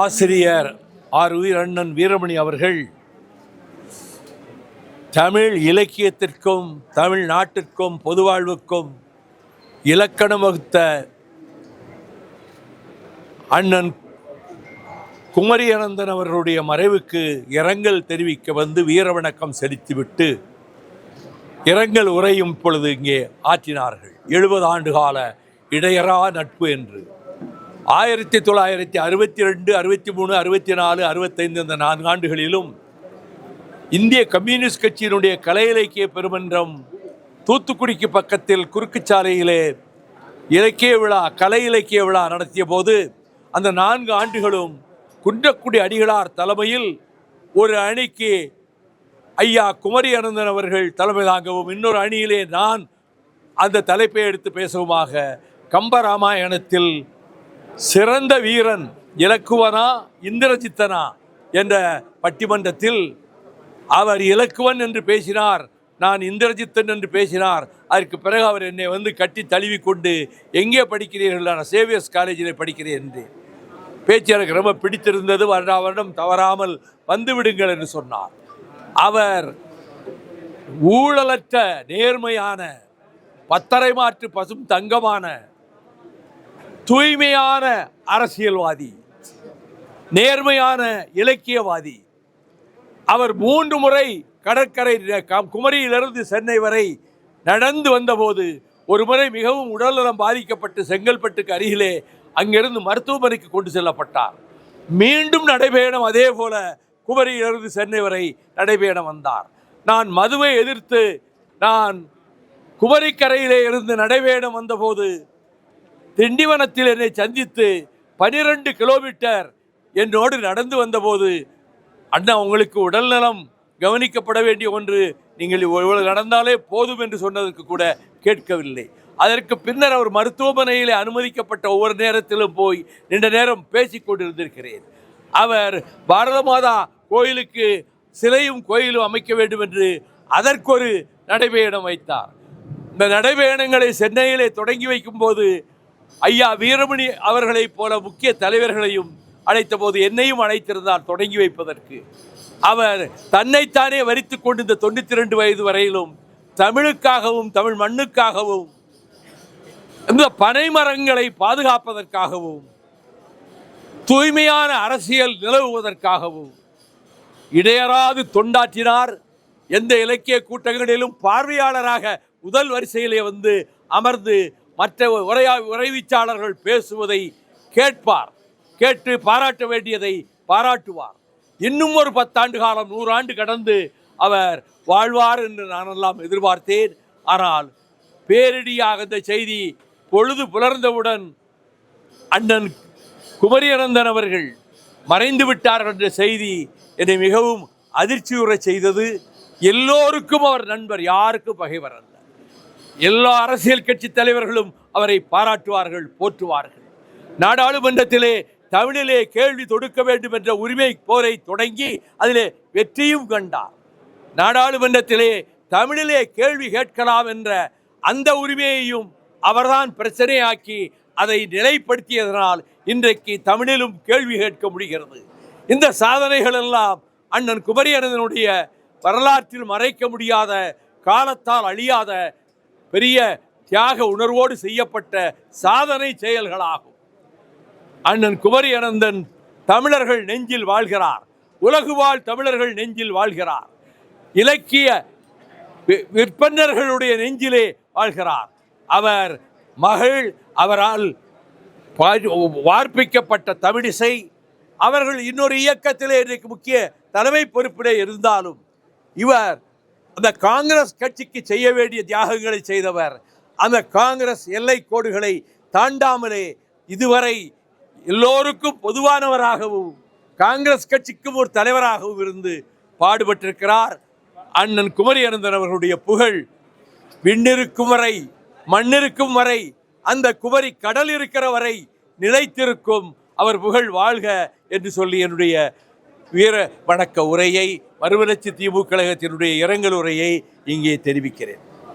ஆசிரியர் உயிர் அண்ணன் வீரமணி அவர்கள் தமிழ் இலக்கியத்திற்கும் தமிழ் நாட்டிற்கும் பொது வாழ்வுக்கும் இலக்கணம் வகுத்த அண்ணன் குமரி அனந்தன் அவர்களுடைய மறைவுக்கு இரங்கல் தெரிவிக்க வந்து வீர வணக்கம் செலுத்திவிட்டு இரங்கல் உரையும் இப்பொழுது இங்கே ஆற்றினார்கள். 70 ஆண்டு கால இடையறா நட்பு என்று 1962, 63, 64, 65 இந்த 4 ஆண்டுகளிலும் இந்திய கம்யூனிஸ்ட் கட்சியினுடைய கலை இலக்கிய பெருமன்றம் தூத்துக்குடிக்கு பக்கத்தில் குறுக்குச்சாலையிலே இலக்கிய விழா கலை இலக்கிய விழா நடத்திய போது அந்த 4 ஆண்டுகளும் குன்றக்குடி அடிகளார் தலைமையில் ஒரு அணிக்கு ஐயா குமரி அனந்தன் அவர்கள் தலைமை தாங்கவும் இன்னொரு அணியிலே நான் அந்த தலைப்பை எடுத்து பேசவுமாக கம்பராமாயணத்தில் சிறந்த வீரன் இலக்குவனா இந்திரஜித்தனா என்ற பட்டிமன்றத்தில் அவர் இலக்குவன் என்று பேசினார், நான் இந்திரஜித்தன் என்று பேசினார். அதற்கு பிறகு அவர் என்னை வந்து கட்டி தழுவி கொண்டு எங்கே படிக்கிறீர்கள்? நான் சேவியர்ஸ் காலேஜில் படிக்கிறேன் என்று பேச்சு எனக்கு ரொம்ப பிடித்திருந்தது. வருடம் தவறாமல் வந்து விடுங்கள் என்று சொன்னார். அவர் ஊழலற்ற நேர்மையான பத்தரை மாற்று பசும் தங்கமான தூய்மையான அரசியல்வாதி, நேர்மையான இலக்கியவாதி. அவர் 3 முறை கடற்கரை குமரியிலிருந்து சென்னை வரை நடந்து வந்தபோது ஒரு முறை மிகவும் உடல்நலம் பாதிக்கப்பட்டு செங்கல்பட்டுக்கு அருகிலே அங்கிருந்து மருத்துவமனைக்கு கொண்டு செல்லப்பட்டார். மீண்டும் நடைபயணம் அதே போல குமரியிலிருந்து சென்னை வரை நடைபயணம் வந்தார். நான் மதுவை எதிர்த்து நான் குமரிக்கரையிலே இருந்து நடைபயணம் வந்தபோது திண்டிவனத்தில் என்னை சந்தித்து 12 கிலோமீட்டர் என்னோடு நடந்து வந்தபோது, அண்ணா உங்களுக்கு உடல்நலம் கவனிக்கப்பட வேண்டிய ஒன்று, நீங்கள் இவ்வளவு நடந்தாலே போதும் என்று சொன்னதற்கு கூட கேட்கவில்லை. அதற்கு பின்னர் அவர் மருத்துவமனையில் அனுமதிக்கப்பட்ட ஒவ்வொரு நேரத்திலும் போய் நீண்ட நேரம் பேசிக் கொண்டிருந்திருக்கிறேன். அவர் பாரத மாதா கோயிலுக்கு சிலையும் கோயிலும் அமைக்க வேண்டும் என்று அதற்கொரு நடைபயணம் வைத்தார். இந்த நடைபயணங்களை சென்னையிலே தொடங்கி வைக்கும் போது ஐயா வீரமணி அவர்களைப் போல முக்கிய தலைவர்களையும் அழைத்த போது என்னையும் அழைத்திருந்தார் தொடங்கி வைப்பதற்கு. அவர் தன்னைத்தானே வரித்து கொண்டு இந்த 92 வயது வரையிலும் தமிழுக்காகவும் தமிழ் மண்ணுக்காகவும் இந்த பனை மரங்களை பாதுகாப்பதற்காகவும் தூய்மையான அரசியல் நிலவுவதற்காகவும் இடையறாது தொண்டாற்றினார். எந்த இலக்கிய கூட்டங்களிலும் பார்வையாளராக முதல் வரிசையிலே வந்து அமர்ந்து மற்ற உரைவீச்சாளர்கள் பேசுவதை கேட்பார், கேட்டு பாராட்ட வேண்டியதை பாராட்டுவார். இன்னும் ஒரு 10 ஆண்டு காலம் 100 ஆண்டு கடந்து அவர் வாழ்வார் என்று நானெல்லாம் எதிர்பார்த்தேன். ஆனால் பேரிடியாக இந்த செய்தி பொழுது புலர்ந்தவுடன் அண்ணன் குமரி அனந்தன் அவர்கள் மறைந்து விட்டார்கள் என்ற செய்தி என்னை மிகவும் அதிர்ச்சியுற செய்தது. எல்லோருக்கும் அவர் நண்பர், யாருக்கும் பகைவர் அல்ல. எல்லா அரசியல் கட்சி தலைவர்களும் அவரை பாராட்டுவார்கள், போற்றுவார்கள். நாடாளுமன்றத்திலே தமிழிலே கேள்வி தொடுக்க வேண்டும் என்ற உரிமை போரை தொடங்கி அதிலே வெற்றியும் கண்டார். நாடாளுமன்றத்திலே தமிழிலே கேள்வி கேட்கலாம் என்ற அந்த உரிமையையும் அவர்தான் பிரச்சனையாக்கி அதை நிலைப்படுத்தியதனால் இன்றைக்கு தமிழிலும் கேள்வி கேட்க முடிகிறது. இந்த சாதனைகள் எல்லாம் அண்ணன் குமரி அனந்தனுடைய வரலாற்றில் மறைக்க முடியாத, காலத்தால் அழியாத பெரிய தியாக உணர்வோடு செய்யப்பட்ட சாதனை செயல்களாகும். அண்ணன் குமரி அனந்தன் தமிழர்கள் நெஞ்சில் வாழ்கிறார், உலகு வாழ் தமிழர்கள் நெஞ்சில் வாழ்கிறார், இலக்கிய விற்பன்னர்களுடைய நெஞ்சிலே வாழ்கிறார். அவர் மகள், அவரால் வார்ப்பிக்கப்பட்ட தமிழிசை, அவர்கள் இன்னொரு இயக்கத்திலே இன்றைக்கு முக்கிய தலைமை பொறுப்பிலே இருந்தாலும் இவர் அந்த காங்கிரஸ் கட்சிக்கு செய்ய வேண்டிய தியாகங்களை செய்தவர். அந்த காங்கிரஸ் எல்லை கோடுகளை தாண்டாமலே இதுவரை எல்லோருக்கும் பொதுவானவராகவும் காங்கிரஸ் கட்சிக்கும் ஒரு தலைவராகவும் இருந்து பாடுபட்டிருக்கிறார். அண்ணன் குமரி அனந்தன் அவர்களுடைய புகழ் விண்ணிருக்கும் வரை மண்ணிருக்கும் வரை அந்த குமரி கடல் இருக்கிற வரை நிலைத்திருக்கும். அவர் புகழ் வாழ்க என்று சொல்லி என்னுடைய வீர வணக்க உரையை, மறுமலர்ச்சி திமுக கழகத்தினுடைய இரங்கல் உரையை இங்கே தெரிவிக்கிறேன்.